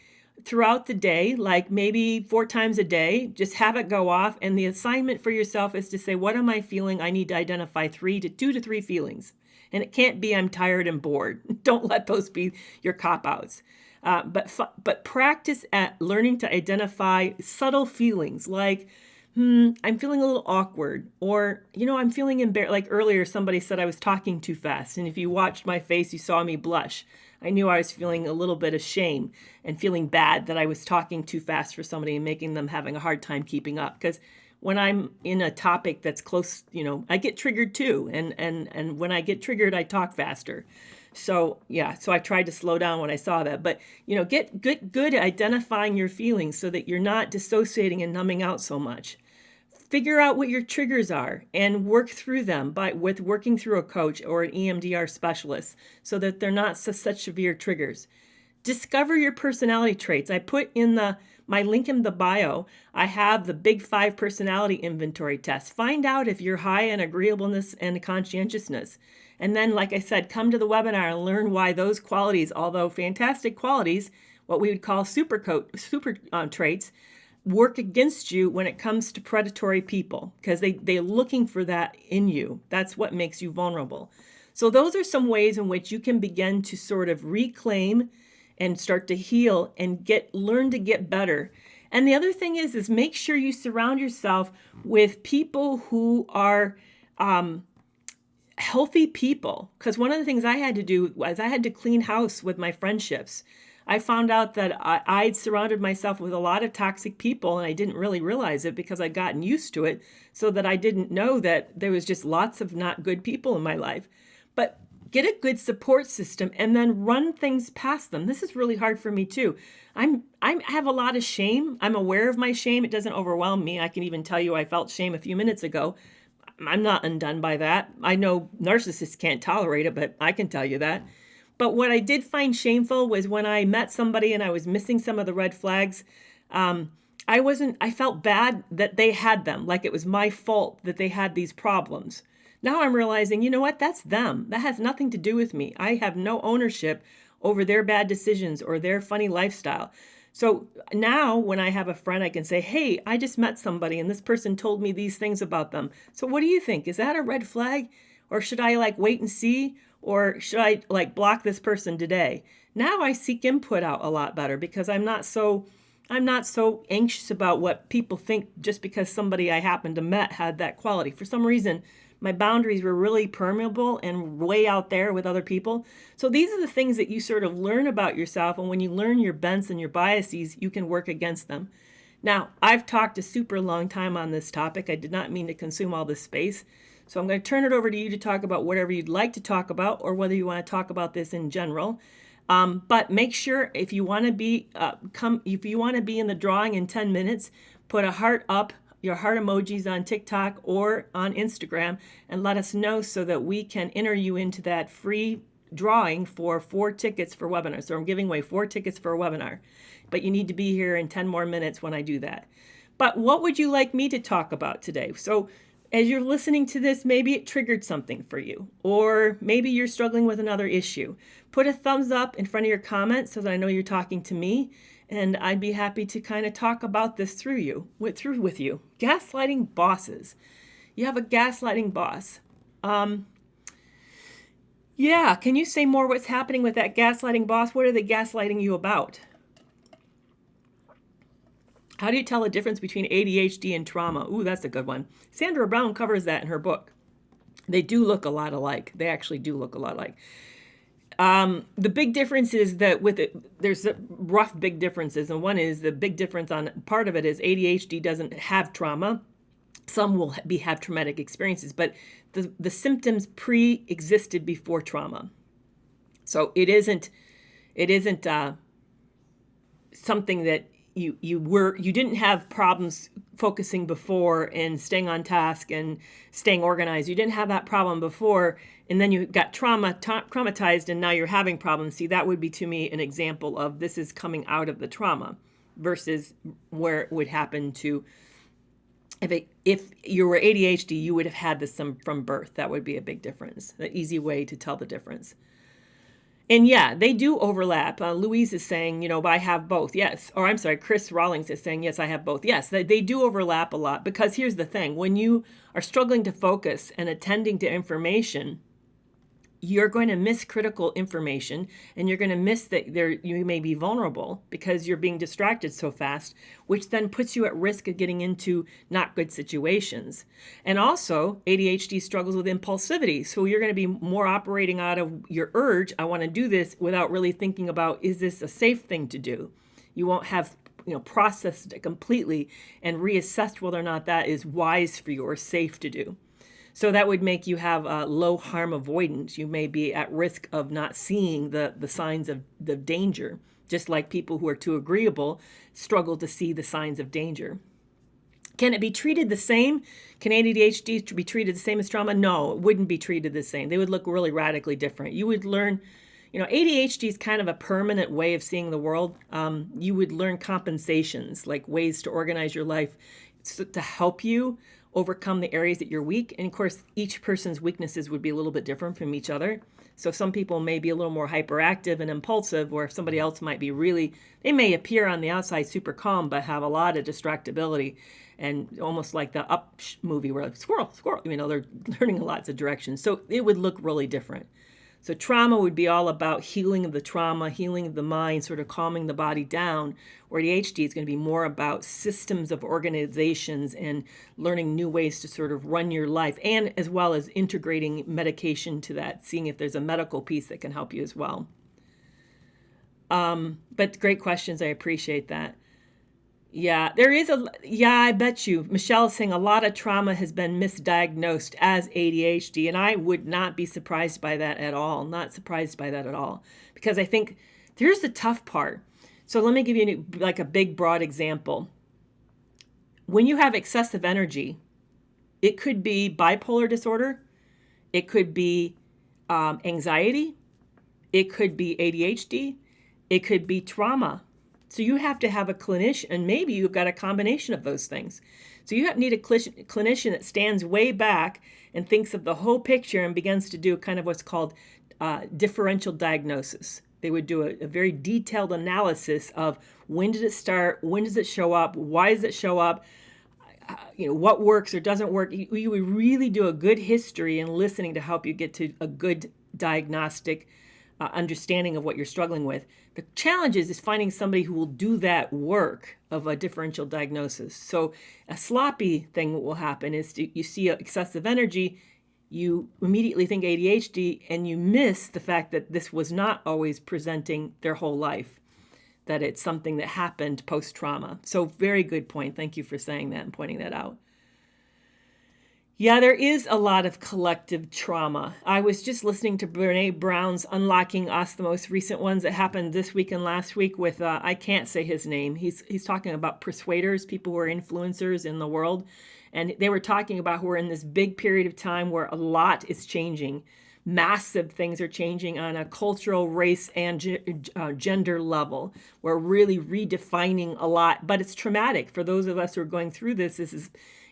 throughout the day, like maybe 4 times a day, just have it go off. And the assignment for yourself is to say, what am I feeling? I need to identify 2 to 3 feelings. And it can't be I'm tired and bored. Don't let those be your cop-outs. But practice at learning to identify subtle feelings like, I'm feeling a little awkward, or, I'm feeling embarrassed. Like earlier, somebody said I was talking too fast. And if you watched my face, you saw me blush. I knew I was feeling a little bit of shame and feeling bad that I was talking too fast for somebody and making them having a hard time keeping up. Because when I'm in a topic that's close, I get triggered too. And when I get triggered, I talk faster. So I tried to slow down when I saw that. But, get good at identifying your feelings so that you're not dissociating and numbing out so much. Figure out what your triggers are and work through them with working through a coach or an EMDR specialist so that they're not such severe triggers. Discover your personality traits. I put in my link in the bio, I have the Big 5 personality inventory test. Find out if you're high in agreeableness and conscientiousness. And then, like I said, come to the webinar and learn why those qualities, although fantastic qualities, what we would call super traits, work against you when it comes to predatory people, because they're looking for that in you. That's what makes you vulnerable. So those are some ways in which you can begin to sort of reclaim and start to heal and learn to get better. And the other thing is make sure you surround yourself with people who are healthy people. Because one of the things I had to do was I had to clean house with my friendships. I found out that I'd surrounded myself with a lot of toxic people, and I didn't really realize it because I'd gotten used to it, so that I didn't know that there was just lots of not good people in my life. But get a good support system and then run things past them. This is really hard for me too. I have a lot of shame. I'm aware of my shame. It doesn't overwhelm me. I can even tell you I felt shame a few minutes ago. I'm not undone by that. I know narcissists can't tolerate it, but I can tell you that. But what I did find shameful was when I met somebody and I was missing some of the red flags. I felt bad that they had them, like it was my fault that they had these problems. Now I'm realizing, you know what? That's them. That has nothing to do with me. I have no ownership over their bad decisions or their funny lifestyle. So now when I have a friend, I can say, hey, I just met somebody and this person told me these things about them. So what do you think? Is that a red flag? Or should I wait and see? Or should I block this person today? Now I seek input out a lot better because I'm not so anxious about what people think just because somebody I happened to met had that quality. For some reason, my boundaries were really permeable and way out there with other people. So these are the things that you sort of learn about yourself. And when you learn your bents and your biases, you can work against them. Now, I've talked a super long time on this topic. I did not mean to consume all this space. So I'm going to turn it over to you to talk about whatever you'd like to talk about, or whether you want to talk about this in general. But make sure if you want to be if you want to be in the drawing in 10 minutes, put a heart up, your heart emojis on TikTok or on Instagram, and let us know so that we can enter you into that free drawing for 4 tickets for webinars. So I'm giving away 4 tickets for a webinar, but you need to be here in 10 more minutes when I do that. But what would you like me to talk about today? So as you're listening to this, maybe it triggered something for you, or maybe you're struggling with another issue. Put a thumbs up in front of your comments so that I know you're talking to me, and I'd be happy to kind of talk about this with you. Gaslighting bosses. You have a gaslighting boss. Yeah, can you say more what's happening with that gaslighting boss? What are they gaslighting you about? How do you tell the difference between ADHD and trauma? Ooh, that's a good one. Sandra Brown covers that in her book. They do look a lot alike. They actually do look a lot alike. The big difference is that there's rough big differences. And one is the big difference on part of it is ADHD doesn't have trauma. Some will have traumatic experiences, but the symptoms pre-existed before trauma. So it isn't something that you didn't have problems focusing before and staying on task and staying organized. You didn't have that problem before, and then you got traumatized, and now you're having problems. See, that would be to me an example of this is coming out of the trauma versus where it would happen to. If you were ADHD, you would have had this from birth. That would be a big difference. An easy way to tell the difference. And yeah, they do overlap. Louise is saying, but I have both. Yes. Or I'm sorry, Chris Rawlings is saying, yes, I have both. Yes, they do overlap a lot, because here's the thing. When you are struggling to focus and attending to information, you're going to miss critical information, and you're going to miss that you may be vulnerable because you're being distracted so fast, which then puts you at risk of getting into not good situations. And also, ADHD struggles with impulsivity. So you're going to be more operating out of your urge, I want to do this, without really thinking about, is this a safe thing to do? You won't have processed it completely and reassessed whether or not that is wise for you or safe to do. So that would make you have low harm avoidance. You may be at risk of not seeing the signs of the danger, just like people who are too agreeable struggle to see the signs of danger. Can it be treated the same? Can ADHD be treated the same as trauma? No, it wouldn't be treated the same. They would look really radically different. You would learn, ADHD is kind of a permanent way of seeing the world. You would learn compensations, like ways to organize your life to help you overcome the areas that you're weak. And of course, each person's weaknesses would be a little bit different from each other. So some people may be a little more hyperactive and impulsive, where somebody else might be they may appear on the outside super calm, but have a lot of distractibility, and almost like the Up movie where like, squirrel, they're learning lots of directions. So it would look really different. So trauma would be all about healing of the trauma, healing of the mind, sort of calming the body down, where ADHD is going to be more about systems of organizations and learning new ways to sort of run your life, and as well as integrating medication to that, seeing if there's a medical piece that can help you as well. But great questions. I appreciate that. Yeah, I bet you. Michelle is saying a lot of trauma has been misdiagnosed as ADHD, and I would not be surprised by that at all. Not surprised by that at all, because I think here's the tough part. So let me give you like a big, broad example. When you have excessive energy, it could be bipolar disorder, it could be anxiety, it could be ADHD, it could be trauma. So you have to have a clinician, and maybe you've got a combination of those things. So you need a clinician that stands way back and thinks of the whole picture and begins to do kind of what's called differential diagnosis. They would do a very detailed analysis of when did it start, when does it show up, why does it show up, what works or doesn't work. You would really do a good history and listening to help you get to a good diagnostic understanding of what you're struggling with. The challenge is finding somebody who will do that work of a differential diagnosis. So a sloppy thing what will happen is you see excessive energy, you immediately think ADHD, and you miss the fact that this was not always presenting their whole life. that it's something that happened post-trauma. So very good point. Thank you for saying that and pointing that out. Yeah, there is a lot of collective trauma. I was just listening to Brene Brown's Unlocking Us, the most recent ones that happened this week and last week with, I can't say his name. He's talking about persuaders, people who are influencers in the world. And they were talking about who are in this big period of time where a lot is changing. Massive things are changing on a cultural, race, and gender level. We're really redefining a lot, but it's traumatic for those of us who are going through this.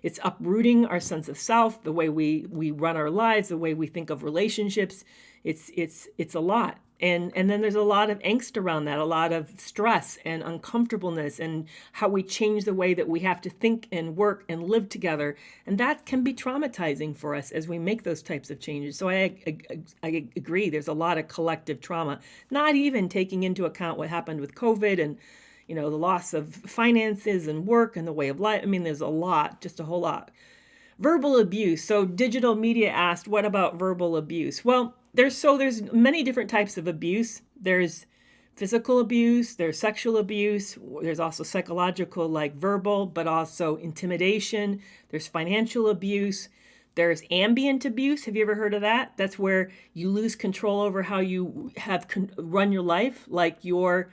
It's uprooting our sense of self, the way we run our lives, the way we think of relationships. It's a lot. And then there's a lot of angst around that, a lot of stress and uncomfortableness, and how we change the way that we have to think and work and live together. And that can be traumatizing for us as we make those types of changes. So I agree, there's a lot of collective trauma, not even taking into account what happened with COVID and the loss of finances and work and the way of life. I mean, there's a lot, just a whole lot. Verbal abuse. So Digital Media asked, what about verbal abuse? Well, there's many different types of abuse. There's physical abuse, there's sexual abuse, there's also psychological, like verbal, but also intimidation. There's financial abuse. There's ambient abuse. Have you ever heard of that? That's where you lose control over how you run your life, like your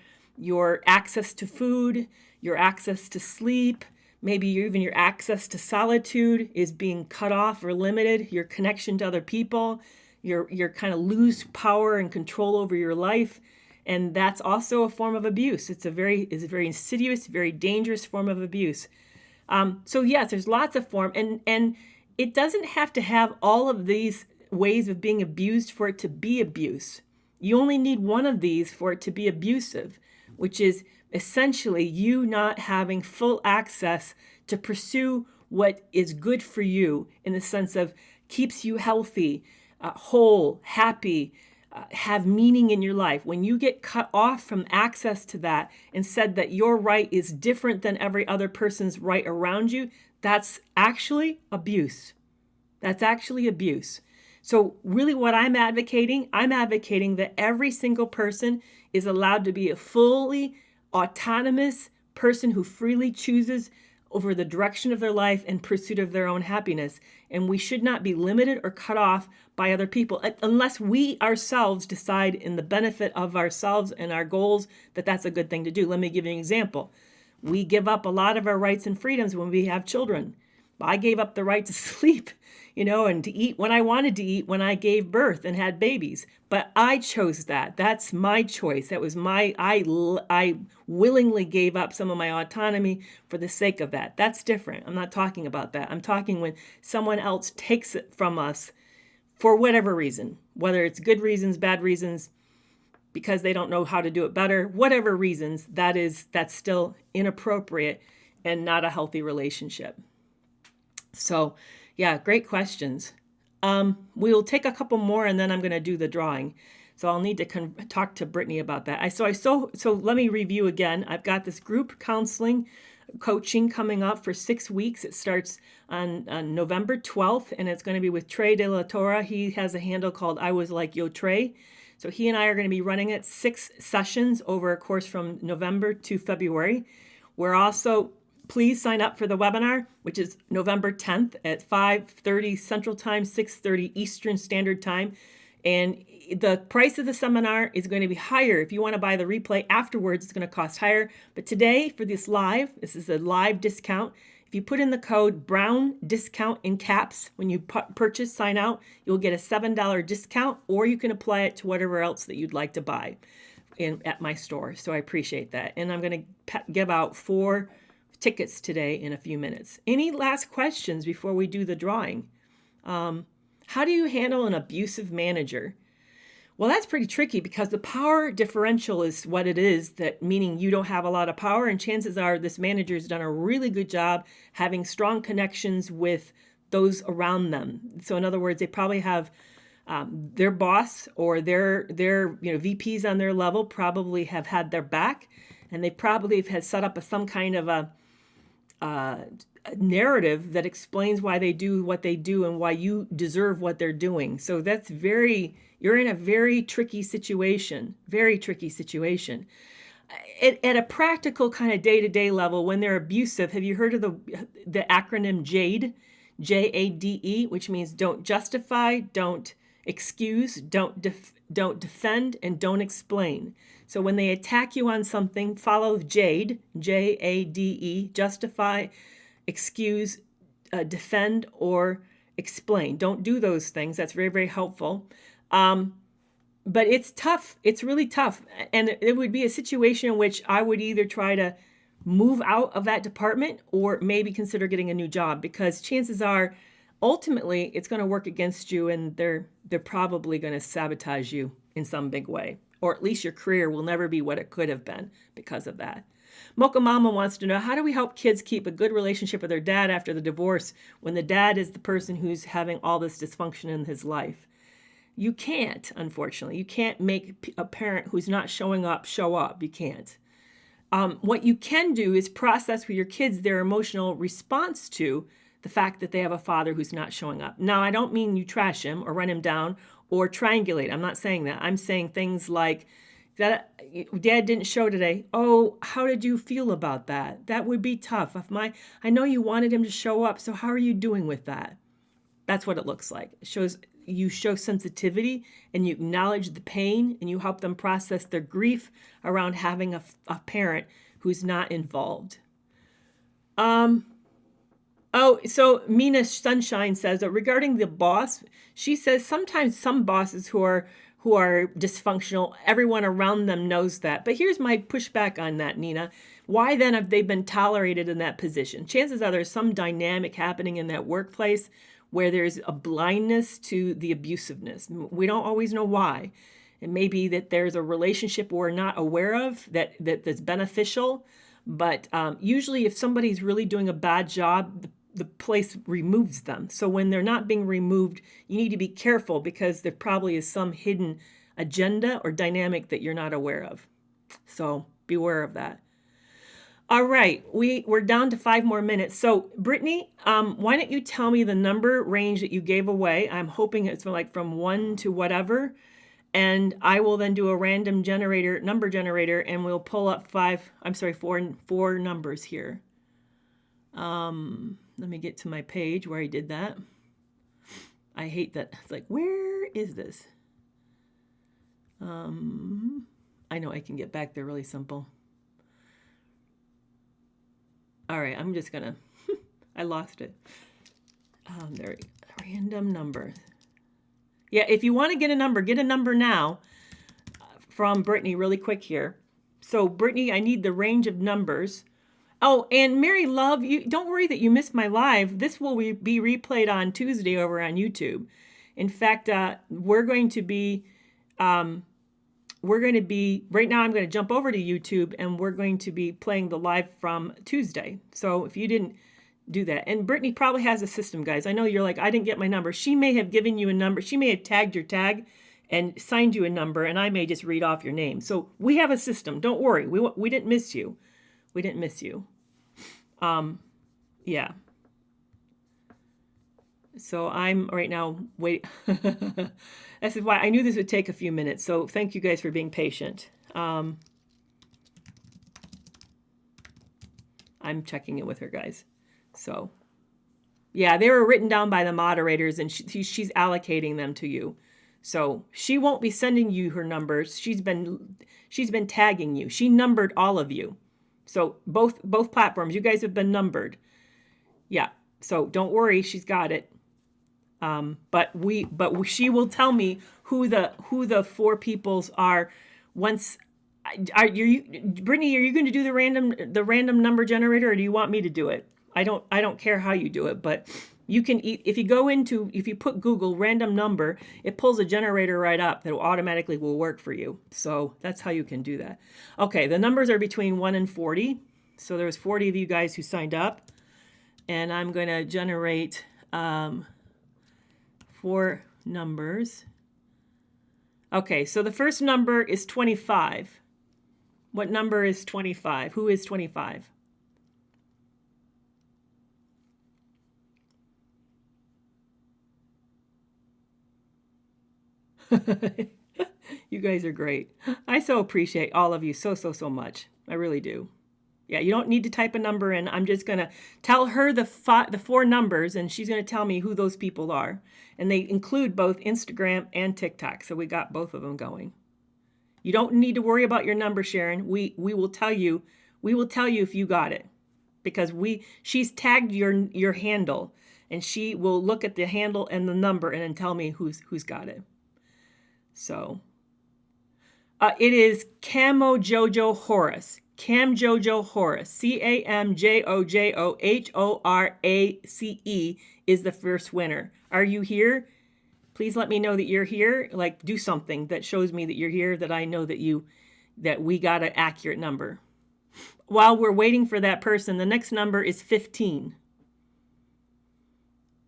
access to food, your access to sleep, maybe even your access to solitude is being cut off or limited. Your connection to other people, you're kind of lose power and control over your life. And that's also a form of abuse. It's a very insidious, very dangerous form of abuse. So yes, there's lots of form, and it doesn't have to have all of these ways of being abused for it to be abuse. You only need one of these for it to be abusive, which is essentially you not having full access to pursue what is good for you in the sense of keeps you healthy, whole, happy, have meaning in your life. When you get cut off from access to that and said that your right is different than every other person's right around you, that's actually abuse. That's actually abuse. So really what I'm advocating that every single person is allowed to be a fully autonomous person who freely chooses over the direction of their life in pursuit of their own happiness. And we should not be limited or cut off by other people unless we ourselves decide in the benefit of ourselves and our goals that that's a good thing to do. Let me give you an example. We give up a lot of our rights and freedoms when we have children. I gave up the right to sleep, and to eat when I wanted to eat when I gave birth and had babies. But I chose that. That's my choice. That was I willingly gave up some of my autonomy for the sake of that. That's different. I'm not talking about that. I'm talking when someone else takes it from us for whatever reason, whether it's good reasons, bad reasons, because they don't know how to do it better, whatever reasons, that's still inappropriate and not a healthy relationship. So, yeah, great questions. We will take a couple more and then I'm going to do the drawing. So I'll need to talk to Brittany about that. So let me review again. I've got this group counseling coaching coming up for 6 weeks. It starts on November 12th, and it's going to be with Trey De La Torre. He has a handle called I Was Like Yo Trey. So he and I are going to be running it 6 sessions over a course from November to February. We're also please sign up for the webinar, which is November 10th at 5:30 Central Time, 6:30 Eastern Standard Time. And the price of the seminar is going to be higher. If you want to buy the replay afterwards, it's going to cost higher. But today, for this is a live discount. If you put in the code Brown discount in caps when you purchase, sign out, you'll get a $7 discount, or you can apply it to whatever else that you'd like to buy at my store. So I appreciate that. And I'm going to give out 4 tickets today in a few minutes. Any last questions before we do the drawing? How do you handle an abusive manager? Well, that's pretty tricky because the power differential is what it is, that meaning you don't have a lot of power, and chances are this manager's done a really good job having strong connections with those around them. So in other words, they probably have their boss or their VPs on their level probably have had their back, and they probably have set up some kind of a narrative that explains why they do what they do and why you deserve what they're doing. So you're in a very tricky situation, At a practical kind of day-to-day level, when they're abusive, have you heard of the acronym JADE? JADE, which means don't justify, don't excuse, don't defend, and don't explain. So when they attack you on something, follow JADE, JADE, justify, excuse, defend, or explain. Don't do those things. That's very, very helpful. But it's tough. It's really tough. And it would be a situation in which I would either try to move out of that department or maybe consider getting a new job, because chances are ultimately it's going to work against you, and they're probably going to sabotage you in some big way, or at least your career will never be what it could have been because of that. Mocha Mama wants to know, how do we help kids keep a good relationship with their dad after the divorce when the dad is the person who's having all this dysfunction in his life? You can't, unfortunately. You can't make a parent who's not showing up show up. You can't. What you can do is process with your kids their emotional response to the fact that they have a father who's not showing up. Now, I don't mean you trash him or run him down or triangulate. I'm not saying that. I'm saying things like, that Dad didn't show today. Oh, how did you feel about that? That would be tough. I know you wanted him to show up, so how are you doing with that? That's what it looks like. It shows you show sensitivity and you acknowledge the pain and you help them process their grief around having a parent who's not involved. So Mina Sunshine says that regarding the boss, she says sometimes some bosses who are dysfunctional, everyone around them knows that. But here's my pushback on that, Nina. Why then have they been tolerated in that position? Chances are there's some dynamic happening in that workplace where there's a blindness to the abusiveness. We don't always know why. It may be that there's a relationship we're not aware of that's beneficial. But usually if somebody's really doing a bad job, the place removes them. So when they're not being removed, you need to be careful, because there probably is some hidden agenda or dynamic that you're not aware of. So beware of that. All right, we're down to 5 more minutes. So Brittany, why don't you tell me the number range that you gave away? I'm hoping it's from 1 to whatever. And I will then do a random number generator, and we'll pull up 4 numbers here. Let me get to my page where I did that. I hate that. It's like, where is this? I know I can get back there really simple. All right, I'm just gonna, I lost it. There, random number. Yeah, if you want to get a number now from Brittany really quick here. So Brittany, I need the range of numbers. Oh, and Mary Love, you don't worry that you missed my live. This will be replayed on Tuesday over on YouTube. In fact, we're going to be right now I'm going to jump over to YouTube, and we're going to be playing the live from Tuesday. So if you didn't do that, and Brittany probably has a system, guys. I know you're like, I didn't get my number. She may have given you a number. She may have tagged your tag and signed you a number, and I may just read off your name. So we have a system. Don't worry. We didn't miss you. We didn't miss you. Yeah. So I'm right now, wait. This is why I knew this would take a few minutes. So thank you guys for being patient. I'm checking in with her, guys. So yeah, they were written down by the moderators, and she's allocating them to you. So she won't be sending you her numbers. She's been tagging you. She numbered all of you. So both platforms, you guys have been numbered. Yeah. So don't worry, she's got it. But she will tell me who the 4 peoples are once. Brittany, are you going to do the random number generator, or do you want me to do it? I don't care how you do it, but you can if you put Google random number, it pulls a generator right up that automatically will work for you. So that's how you can do that. Okay, the numbers are between 1 and 40. So there was 40 of you guys who signed up, and I'm going to generate 4 numbers. Okay, so the first number is 25. What number is 25? Who is 25? You guys are great. I so appreciate all of you so much. I really do. Yeah, you don't need to type a number in. I'm just going to tell her the four numbers, and she's going to tell me who those people are. And they include both Instagram and TikTok, so we got both of them going. You don't need to worry about your number, Sharon. We will tell you. We will tell you if you got it, because she's tagged your handle, and she will look at the handle and the number and then tell me who's got it. So it is Camo Jojo Horace. Cam Jojo Horace. CamJojoHorace is the first winner. Are you here? Please let me know that you're here. Like, do something that shows me that you're here, that I know that we got an accurate number. While we're waiting for that person, the next number is 15.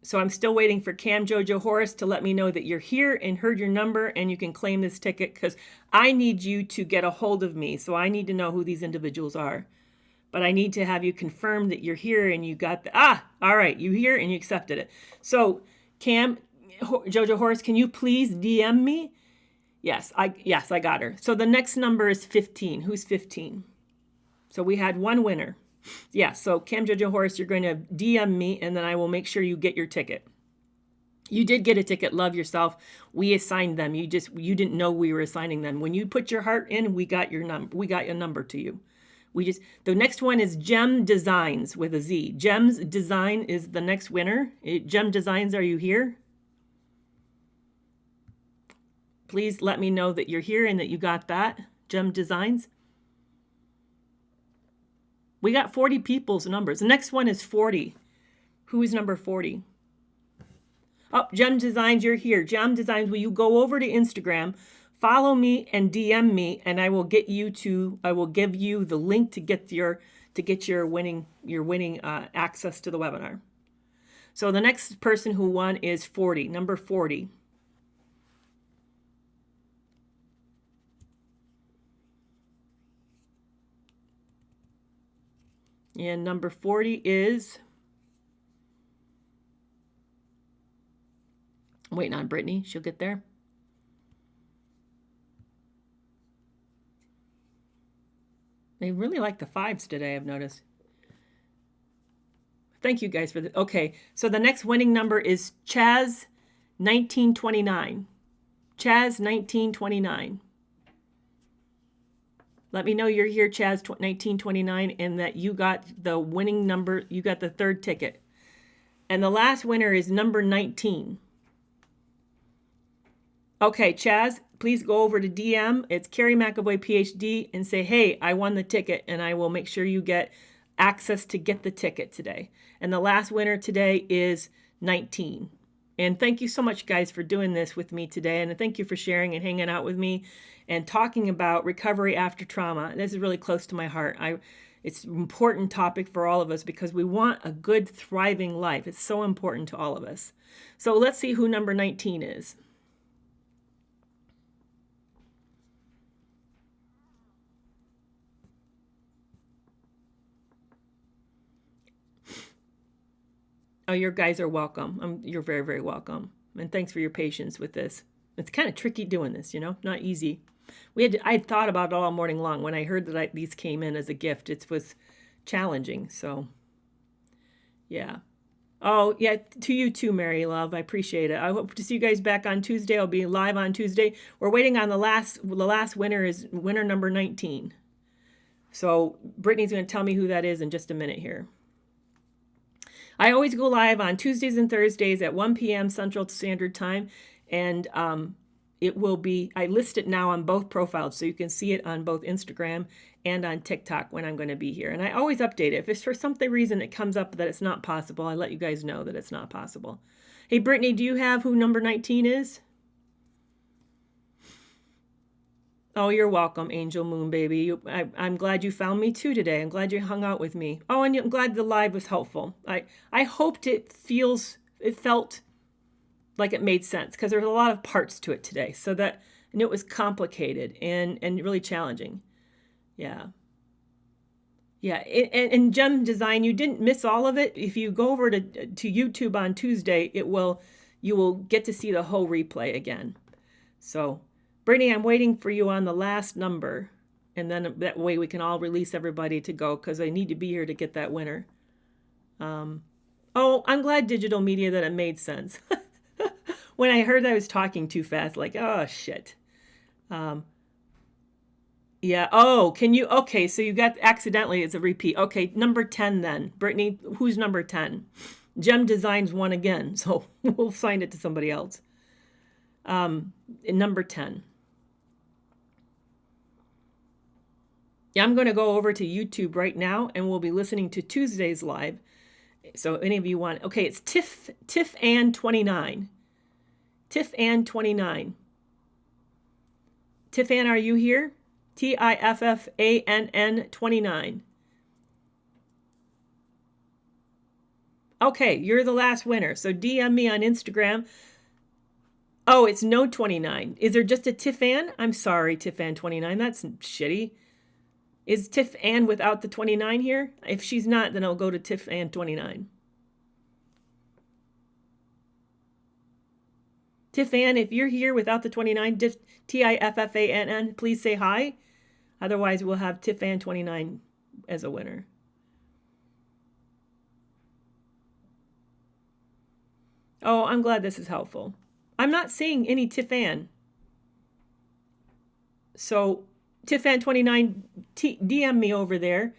So I'm still waiting for Cam Jojo Horace to let me know that you're here and heard your number, and you can claim this ticket, because I need you to get a hold of me. So I need to know who these individuals are. But I need to have you confirm that you're here and you got all right, you here and you accepted it. So Cam Jojo Horace, can you please DM me? Yes, I got her. So the next number is 15. Who's 15? So we had one winner. Yeah, so Cam Jojo Horace, you're going to DM me, and then I will make sure you get your ticket. You did get a ticket. Love yourself. We assigned them. You didn't know we were assigning them. When you put your heart in, we got your number. We got a number to you. The next one is Gem Designs with a Z. Gem's Design is the next winner. Gem Designs, are you here? Please let me know that you're here and that you got that. Gem Designs. We got 40 people's numbers. The next one is 40. Who is number 40? Oh, Gem Designs, you're here. Gem Designs, will you go over to Instagram, follow me and DM me, and I will give you the link to get your winning access to the webinar. So the next person who won is 40, number 40. And number 40 is, I'm waiting on Brittany. She'll get there. They really like the fives today, I've noticed. Thank you guys for the, okay. So the next winning number is Chaz 1929. Chaz 1929. Let me know you're here, Chaz 1929, and that you got the winning number. You got the third ticket. And the last winner is number 19. Okay, Chaz, please go over to DM. It's Carrie McAvoy, PhD, and say, hey, I won the ticket, and I will make sure you get access to get the ticket today. And the last winner today is 19. And thank you so much, guys, for doing this with me today. And thank you for sharing and hanging out with me and talking about recovery after trauma. This is really close to my heart. It's an important topic for all of us because we want a good, thriving life. It's so important to all of us. So let's see who number 19 is. Oh, your guys are welcome. You're very, very welcome. And thanks for your patience with this. It's kind of tricky doing this, not easy. I thought about it all morning long. When I heard that these came in as a gift, it was challenging. So, yeah. Oh, yeah, to you too, Mary Love. I appreciate it. I hope to see you guys back on Tuesday. I'll be live on Tuesday. We're waiting on the last winner is winner number 19. So Brittany's going to tell me who that is in just a minute here. I always go live on Tuesdays and Thursdays at 1 p.m. Central Standard Time, and it will be, I list it now on both profiles, so you can see it on both Instagram and on TikTok when I'm going to be here. And I always update it. If it's for some reason it comes up that it's not possible, I let you guys know that it's not possible. Hey, Brittany, do you have who number 19 is? Oh, you're welcome, Angel Moon Baby. I'm glad you found me too today. I'm glad you hung out with me. Oh, and I'm glad the live was helpful. I hoped it felt like it made sense because there's a lot of parts to it today. And it was complicated and really challenging. Yeah. Yeah. And Gem Design, you didn't miss all of it. If you go over to YouTube on Tuesday, you will get to see the whole replay again. So Brittany, I'm waiting for you on the last number. And then that way we can all release everybody to go because I need to be here to get that winner. Oh, I'm glad digital media that it made sense. When I heard I was talking too fast, like, oh, shit. Yeah. Oh, can you? Okay, so you got accidentally, it's a repeat. Okay, number 10 then. Brittany, who's number 10? Gem Designs won again, so we'll sign it to somebody else. Number 10. Yeah, I'm going to go over to YouTube right now, and we'll be listening to Tuesday's live. So any of you want, okay, it's Tiff Ann 29. Tiff Ann 29. Tiff Ann, are you here? TIFFANN 29. Okay, you're the last winner. So DM me on Instagram. Oh, it's no 29. Is there just a Tiff Ann? I'm sorry, Tiff Ann 29. That's shitty. Is Tiff Ann without the 29 here? If she's not, then I'll go to Tiff Ann 29. Tiff Ann, if you're here without the 29, TIFFANN, please say hi. Otherwise, we'll have Tiff Ann 29 as a winner. Oh, I'm glad this is helpful. I'm not seeing any Tiff Ann. So Tiff Ann 29, DM me over there,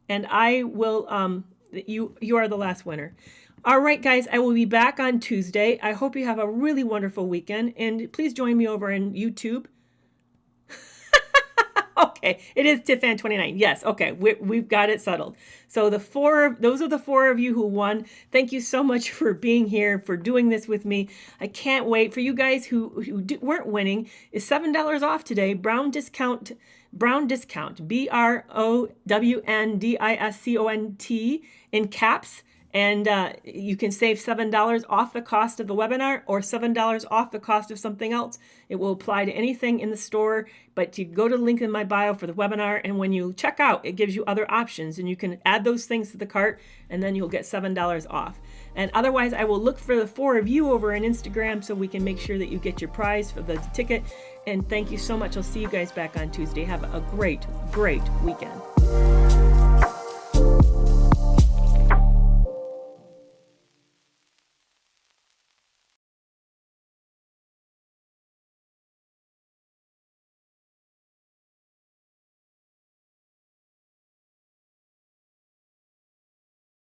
and I will, you are the last winner. All right, guys, I will be back on Tuesday. I hope you have a really wonderful weekend, and please join me over on YouTube. Okay, it is Tiff Ann 29. Yes, okay, we've got it settled. So those are the 4 of you who won. Thank you so much for being here, for doing this with me. I can't wait for you guys who weren't winning. Is $7 off today. Brown discount, BROWNDISCONT in caps. And you can save $7 off the cost of the webinar or $7 off the cost of something else. It will apply to anything in the store, but you go to the link in my bio for the webinar, and when you check out, it gives you other options, and you can add those things to the cart, and then you'll get $7 off. And otherwise, I will look for the 4 of you over on Instagram so we can make sure that you get your prize for the ticket. And thank you so much. I'll see you guys back on Tuesday. Have a great, great weekend.